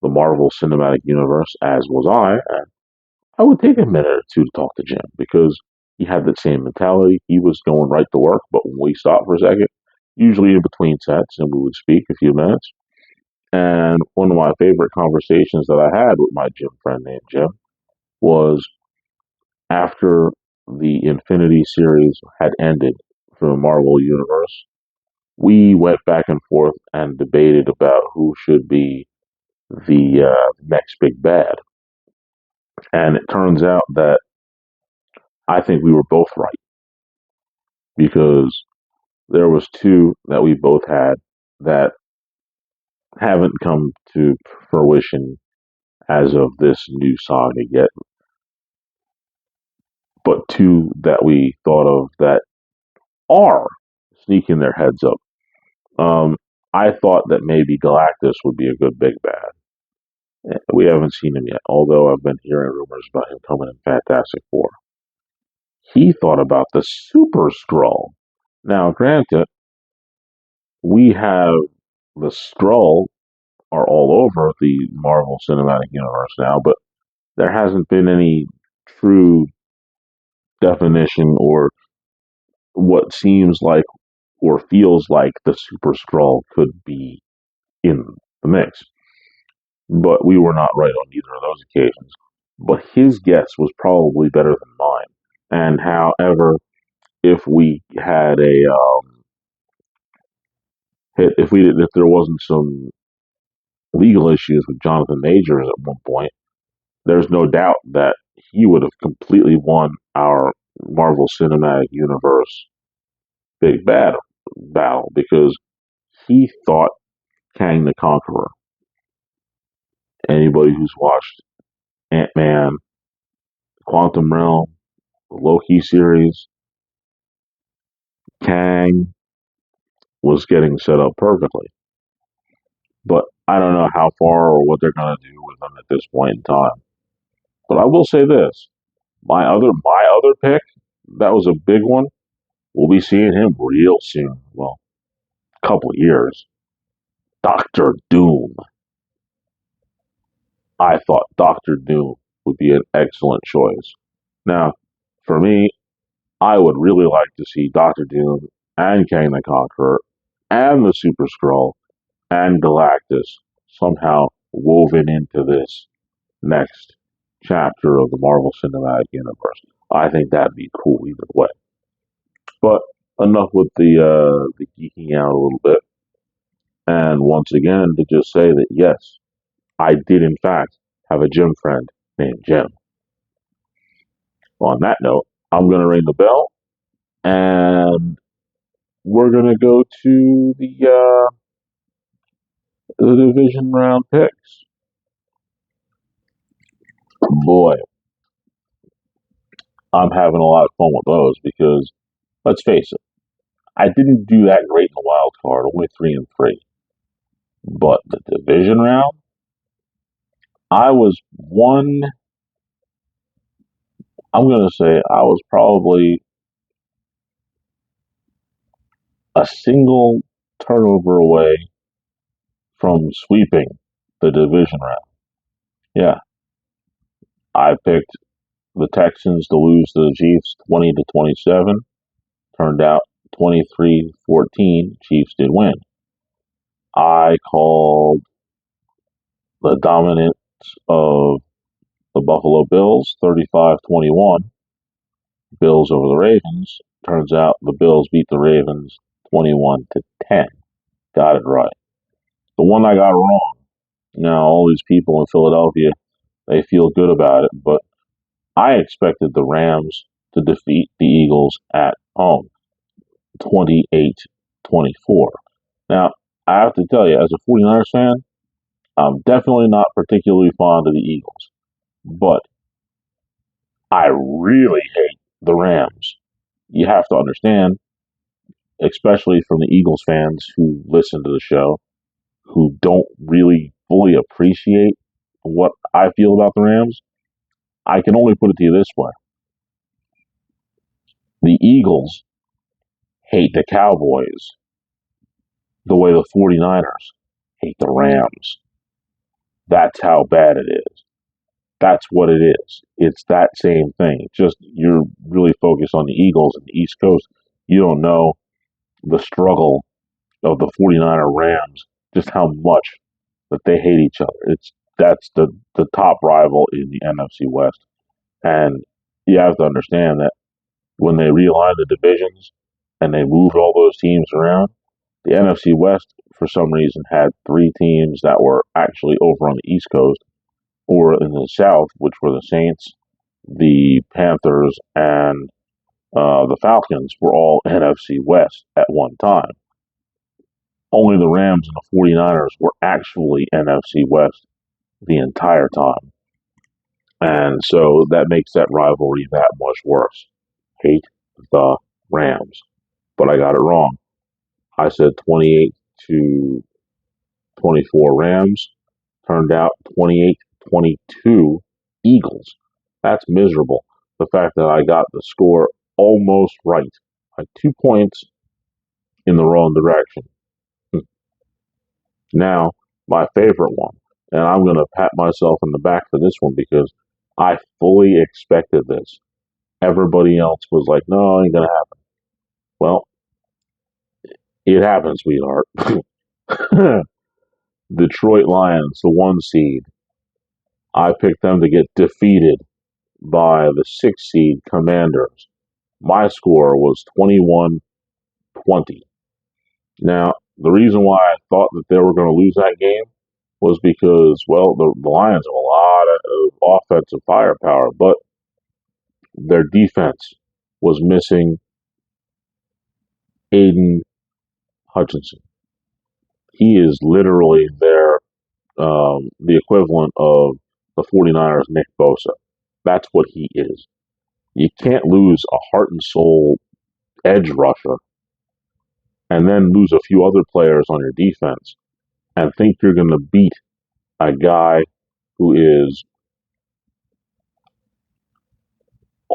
the Marvel Cinematic Universe, as was I. And I would take a minute or two to talk to Jim because he had that same mentality. He was going right to work, but when we stopped for a second, usually in between sets, and we would speak a few minutes. And one of my favorite conversations that I had with my gym friend named Jim was after the Infinity series had ended for the Marvel Universe. We went back and forth and debated about who should be the next big bad. And it turns out that I think we were both right because there was two that we both had that haven't come to fruition as of this new saga yet, but two that we thought of that are sneaking their heads up. I thought that maybe Galactus would be a good big bad. We haven't seen him yet, although I've been hearing rumors about him coming in Fantastic Four. He thought about the Super Skrull. Now, granted, we have the Skrull are all over the Marvel Cinematic Universe now, but there hasn't been any true definition or what seems like or feels like the Super Skrull could be in the mix. But we were not right on either of those occasions. But his guess was probably better than mine. And however, if we had if there wasn't some legal issues with Jonathan Majors at one point, there's no doubt that he would have completely won our Marvel Cinematic Universe big bad battle because he thought Kang the Conqueror. Anybody who's watched Ant-Man, Quantum Realm, the Loki series, Kang was getting set up perfectly. But I don't know how far or what they're going to do with him at this point in time. But I will say this: my other pick, that was a big one. We'll be seeing him real soon. Well, a couple of years. Doctor Doom. I thought Doctor Doom would be an excellent choice. Now, for me, I would really like to see Doctor Doom and Kang the Conqueror and the Super Skrull and Galactus somehow woven into this next chapter of the Marvel Cinematic Universe. I think that'd be cool either way. But enough with the geeking out a little bit. And once again, to just say that yes, I did in fact have a gym friend named Jim. On that note, I'm going to ring the bell and we're going to go to the division round picks. Boy, I'm having a lot of fun with those because let's face it, I didn't do that great in the wild card, only 3-3. But the division round, I was one. I'm gonna say I was probably a single turnover away from sweeping the division round. Yeah, I picked the Texans to lose to the Chiefs 20-27. Turned out 23-14, Chiefs did win. I called the dominance of the Buffalo Bills, 35-21. Bills over the Ravens. Turns out the Bills beat the Ravens 21-10. Got it right. The one I got wrong. Now, all these people in Philadelphia, they feel good about it, but I expected the Rams to defeat the Eagles at home, 28-24. Now, I have to tell you, as a 49ers fan, I'm definitely not particularly fond of the Eagles, but I really hate the Rams. You have to understand, especially from the Eagles fans who listen to the show, who don't really fully appreciate what I feel about the Rams. I can only put it to you this way. The Eagles hate the Cowboys the way the 49ers hate the Rams. That's how bad it is. That's what it is. It's that same thing. Just you're really focused on the Eagles and the East Coast. You don't know the struggle of the 49er Rams, just how much that they hate each other. That's the top rival in the NFC West. And you have to understand that when they realigned the divisions and they moved all those teams around, the NFC West, for some reason, had three teams that were actually over on the East Coast or in the South, which were the Saints, the Panthers, and the Falcons were all NFC West at one time. Only the Rams and the 49ers were actually NFC West the entire time. And so that makes that rivalry that much worse. Hate the Rams. But I got it wrong. I said 28-24 Rams. Turned out 28-22 Eagles. That's miserable. The fact that I got the score almost right. By 2 points in the wrong direction. Now, my favorite one. And I'm going to pat myself in the back for this one because I fully expected this. Everybody else was like, no, it ain't going to happen. Well, it happened, sweetheart. Detroit Lions, the 1 seed. I picked them to get defeated by the 6 seed Commanders. My score was 21-20. Now, the reason why I thought that they were going to lose that game was because, well, the Lions have a lot of offensive firepower, but their defense was missing Aiden Hutchinson. He is literally the equivalent of the 49ers' Nick Bosa. That's what he is. You can't lose a heart and soul edge rusher and then lose a few other players on your defense and think you're going to beat a guy who is,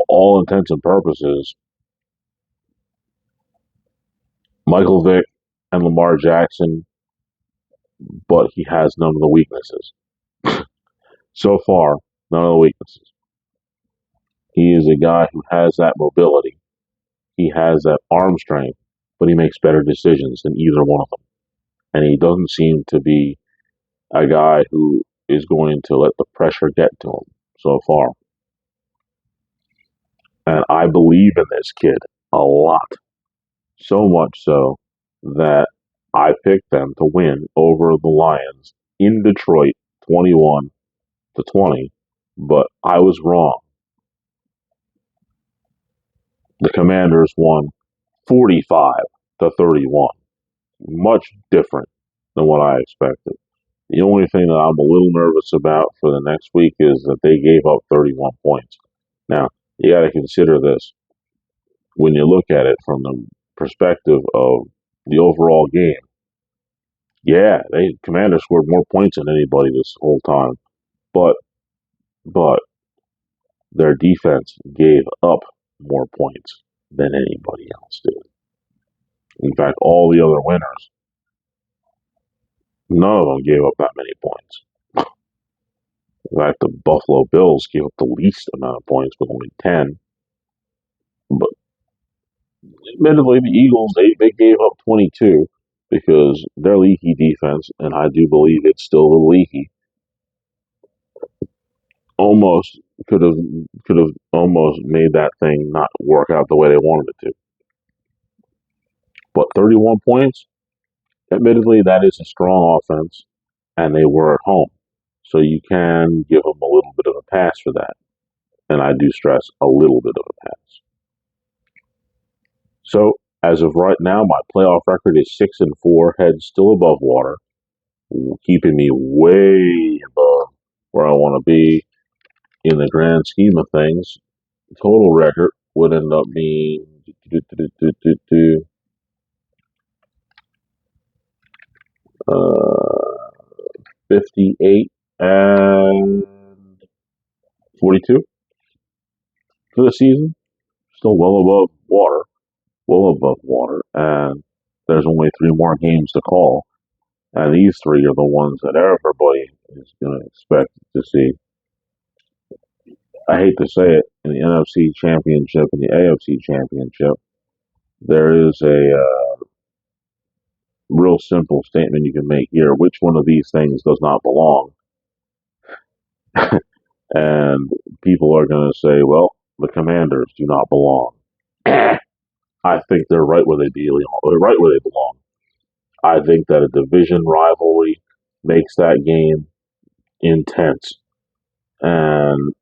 all intents and purposes, Michael Vick and Lamar Jackson, but he has none of the weaknesses. So far, none of the weaknesses. He is a guy who has that mobility. He has that arm strength, but he makes better decisions than either one of them. And he doesn't seem to be a guy who is going to let the pressure get to him so far. And I believe in this kid a lot. So much so that I picked them to win over the Lions in Detroit 21-20, but I was wrong. The Commanders won 45-31. Much different than what I expected. The only thing that I'm a little nervous about for the next week is that they gave up 31 points. Now, you got to consider this when you look at it from the perspective of the overall game. Yeah, Commanders scored more points than anybody this whole time, but their defense gave up more points than anybody else did. In fact, all the other winners, none of them gave up that many points. In fact, the Buffalo Bills gave up the least amount of points with only 10. But Admittedly, the Eagles they gave up 22 because their leaky defense, and I do believe it's still a little leaky, almost could have could have almost made that thing not work out the way they wanted it to. But 31 points, admittedly, that is a strong offense, and they were at home, so you can give them a little bit of a pass for that. And I do stress a little bit of a pass. So as of right now, my playoff record is 6-4, head still above water, keeping me way above where I want to be in the grand scheme of things. Total record would end up being 58 and 42 for the season. Still well above water, and there's only three more games to call. And these three are the ones that everybody is going to expect to see. I hate to say it, in the NFC Championship and the AFC Championship, there is a real simple statement you can make here. Which one of these things does not belong? And people are going to say, well, the Commanders do not belong. I think they're right where right where they belong. I think that a division rivalry makes that game intense. And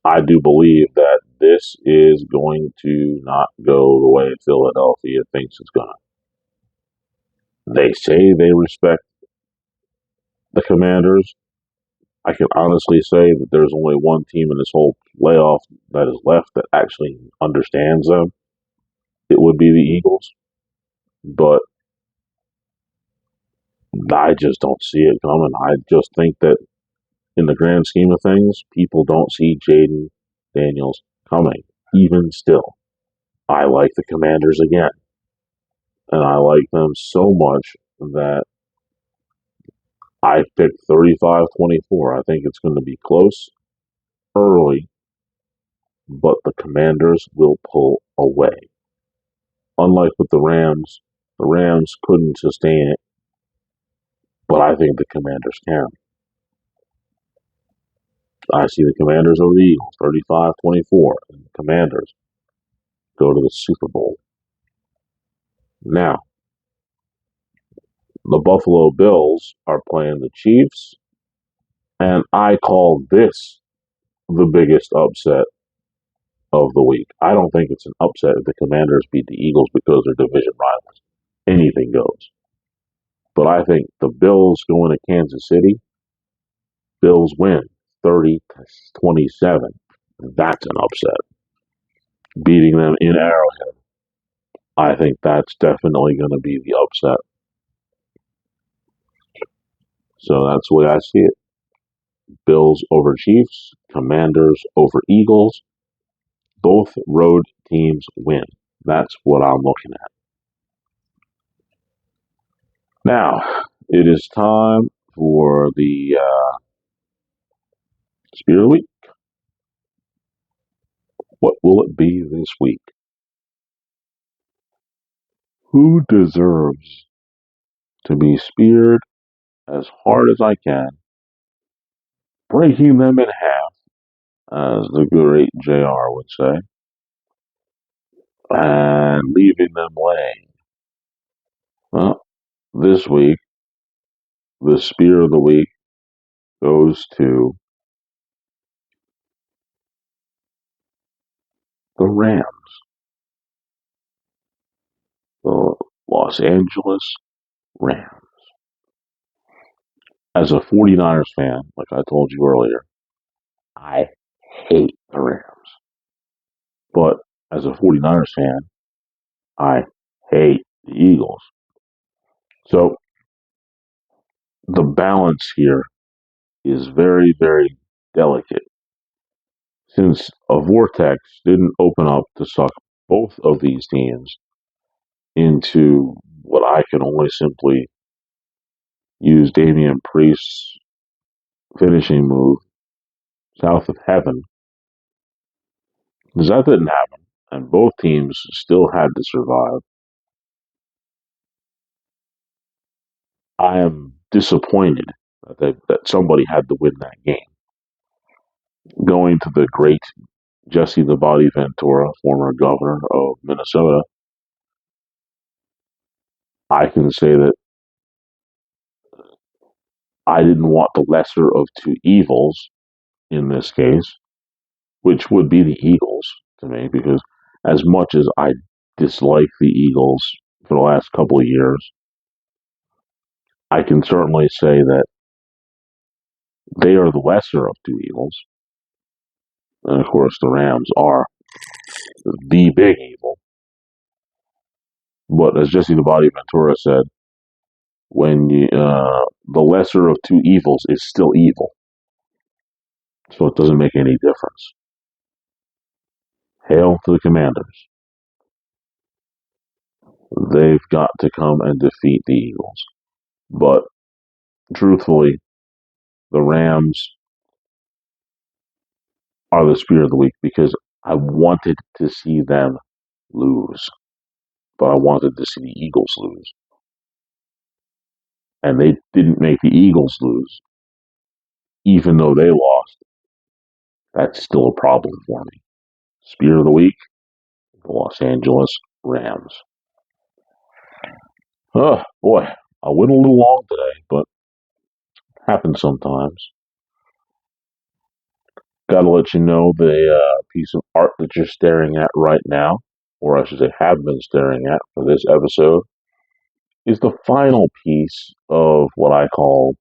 I do believe that this is going to not go the way Philadelphia thinks it's going to. They say they respect the Commanders. I can honestly say that there's only one team in this whole playoff that is left that actually understands them. It would be the Eagles. But I just don't see it coming. I just think that in the grand scheme of things, people don't see Jaden Daniels coming. Even still, I like the Commanders again. And I like them so much that I picked 35-24. I think it's going to be close early, but the Commanders will pull away. Unlike with the Rams couldn't sustain it, but I think the Commanders can. I see the Commanders over the Eagles, 35-24, and the Commanders go to the Super Bowl. Now, the Buffalo Bills are playing the Chiefs, and I call this the biggest upset of the week. I don't think it's an upset if the Commanders beat the Eagles because they're division rivals. Anything goes. But I think the Bills going to Kansas City, Bills win 30-27. That's an upset. Beating them in Arrowhead, I think that's definitely going to be the upset. So that's the way I see it. Bills over Chiefs, Commanders over Eagles. Both road teams win. That's what I'm looking at. Now, it is time for the Spear of the Week. What will it be this week? Who deserves to be speared as hard as I can, breaking them in half, as the great JR would say, and leaving them laying? Well, this week, the Spear of the Week goes to the Rams, the Los Angeles Rams. As a 49ers fan, like I told you earlier, I hate the Rams. But as a 49ers fan, I hate the Eagles. So the balance here is very, very delicate. Since a vortex didn't open up to suck both of these teams into what I can only simply use Damian Priest's finishing move, South of Heaven, because that didn't happen. and both teams still had to survive. I am disappointed that somebody had to win that game. Going to the great Jesse the Body Ventura, former governor of Minnesota, I can say that I didn't want the lesser of two evils in this case, which would be the Eagles to me, because as much as I dislike the Eagles for the last couple of years, I can certainly say that they are the lesser of two evils. And of course, the Rams are the big evil. But as Jesse the Body Ventura said, when the lesser of two evils is still evil, so it doesn't make any difference. Hail to the Commanders. They've got to come and defeat the Eagles. But truthfully, the Rams are the spear of the week because I wanted to see them lose, but I wanted to see the Eagles lose. And they didn't make the Eagles lose, even though they lost. That's still a problem for me. Spear of the week, the Los Angeles Rams. Oh, boy. I went a little long today, but happens sometimes. Gotta let you know the piece of art that you're staring at right now, or I should say have been staring at for this episode, is the final piece of what I call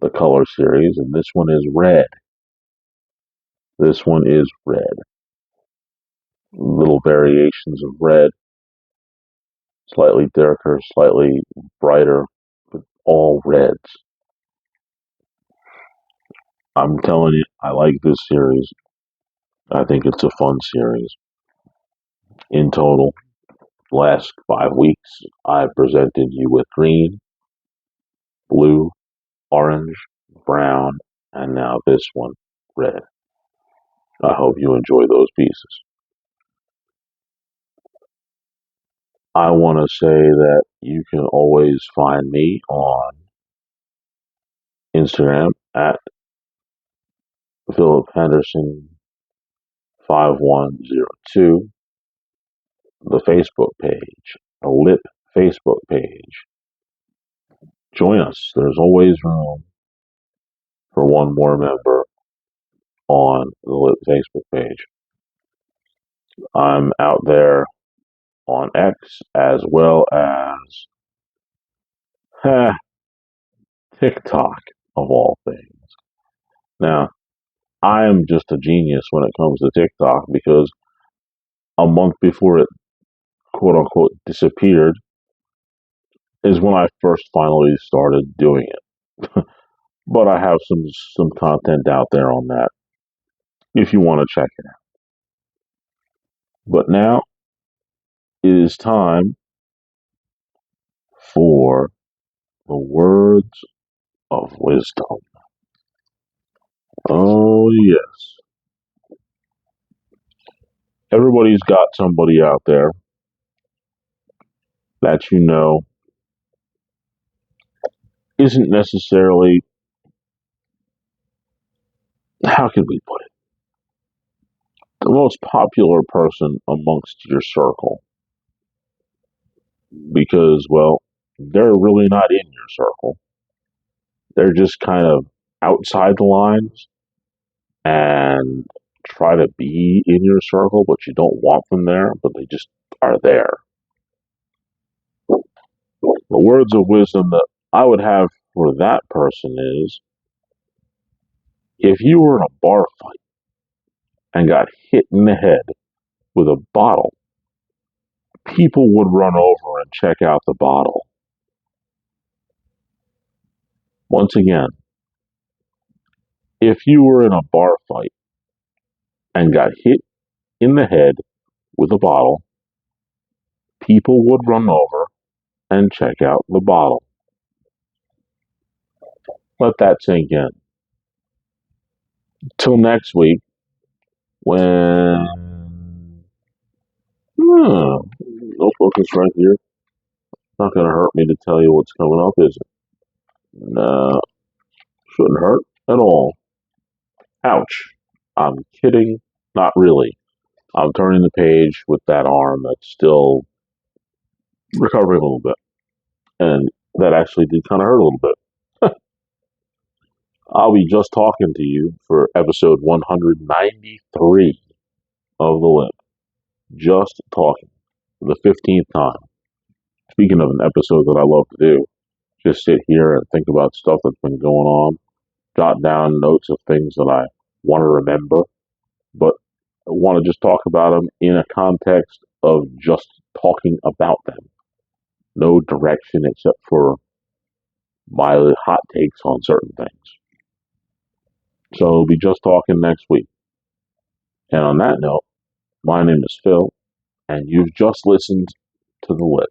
the color series, and this one is red. This one is red. Little variations of red, slightly darker, slightly brighter, but all reds. I'm telling you, I like this series. I think it's a fun series. In total, last 5 weeks, I've presented you with green, blue, orange, brown, and now this one, red. I hope you enjoy those pieces. I want to say that you can always find me on Instagram at Philip Henderson 5102, the Facebook page, a LIP Facebook page. Join us. There's always room for one more member on the LIP Facebook page. I'm out there on X as well as TikTok, of all things. Now, I am just a genius when it comes to TikTok because a month before it quote unquote disappeared is when I first finally started doing it. But I have some content out there on that if you want to check it out. But now it is time for the words of wisdom. Oh yes. Everybody's got somebody out there that you know isn't necessarily, how can we put it, the most popular person amongst your circle because, well, they're really not in your circle. They're just kind of outside the lines and try to be in your circle, but you don't want them there, but they just are there. The words of wisdom that I would have for that person is if you were in a bar fight and got hit in the head with a bottle, people would run over and check out the bottle. Once again, if you were in a bar fight and got hit in the head with a bottle, people would run over and check out the bottle. Let that sink in. Till next week, when Notebook is right here. Not gonna hurt me to tell you what's coming up, is it? Nah, shouldn't hurt at all. Ouch. I'm kidding. Not really. I'm turning the page with that arm that's still recovering a little bit. And that actually did kind of hurt a little bit. I'll be just talking to you for episode 193 of The Limp. Just talking. For the 15th time. Speaking of an episode that I love to do, just sit here and think about stuff that's been going on, jot down notes of things that I want to remember, but I want to just talk about them in a context of just talking about them. No direction except for my hot takes on certain things. So we'll be just talking next week. And on that note, my name is Phil, and you've just listened to The Lit.